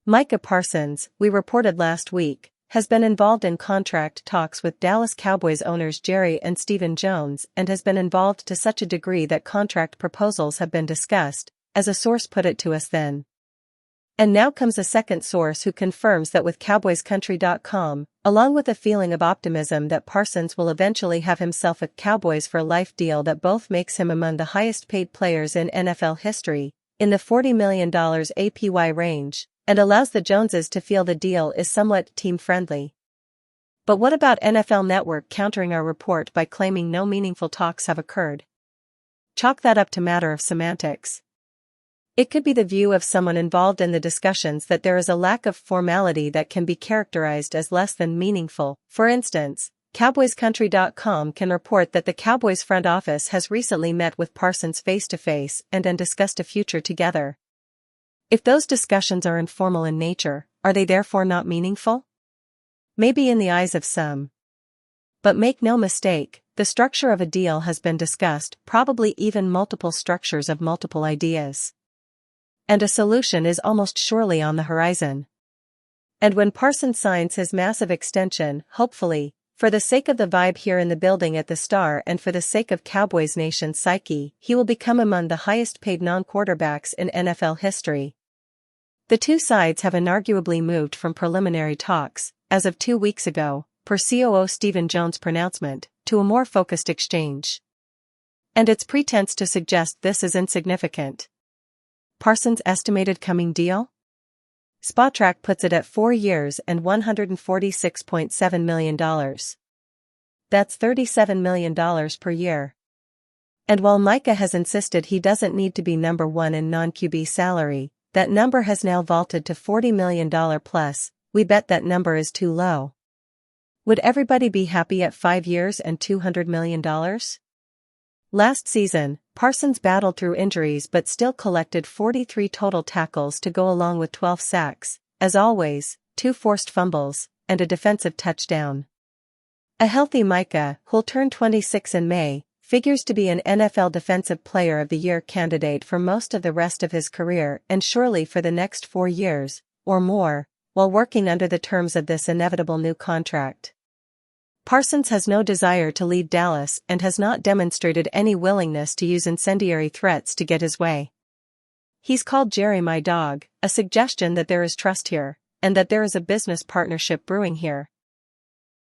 Micah Parsons, we reported last week, has been involved in contract talks with Dallas Cowboys owners Jerry and Stephen Jones and has been involved to such a degree that contract proposals have been discussed, as a source put it to us then. And now comes a second source who confirms that with CowboysCountry.com, along with a feeling of optimism that Parsons will eventually have himself a Cowboys for life deal that both makes him among the highest paid players in NFL history, in the $40 million APY range, and allows the Joneses to feel the deal is somewhat team-friendly. But what about NFL Network countering our report by claiming no meaningful talks have occurred? Chalk that up to matter of semantics. It could be the view of someone involved in the discussions that there is a lack of formality that can be characterized as less than meaningful. For instance, CowboysCountry.com can report that the Cowboys front office has recently met with Parsons face-to-face and discussed a future together. If those discussions are informal in nature, are they therefore not meaningful? Maybe in the eyes of some. But make no mistake, the structure of a deal has been discussed, probably even multiple structures of multiple ideas. And a solution is almost surely on the horizon. And when Parsons signs his massive extension, hopefully, for the sake of the vibe here in the building at the Star and for the sake of Cowboys Nation's psyche, he will become among the highest paid non-quarterbacks in NFL history. The two sides have inarguably moved from preliminary talks, as of 2 weeks ago, per COO Stephen Jones' pronouncement, to a more focused exchange. And its pretense to suggest this is insignificant. Parsons' estimated coming deal? Spotrac puts it at 4 years and $146.7 million. That's $37 million per year. And while Micah has insisted he doesn't need to be number one in non-QB salary, that number has now vaulted to $40 million plus. We bet that number is too low. Would everybody be happy at 5 years and $200 million? Last season, Parsons battled through injuries but still collected 43 total tackles to go along with 12 sacks, as always, 2 forced fumbles, and a defensive touchdown. A healthy Micah, who'll turn 26 in May, figures to be an NFL Defensive Player of the Year candidate for most of the rest of his career and surely for the next 4 years, or more, while working under the terms of this inevitable new contract. Parsons has no desire to leave Dallas and has not demonstrated any willingness to use incendiary threats to get his way. He's called Jerry my dog, a suggestion that there is trust here, and that there is a business partnership brewing here.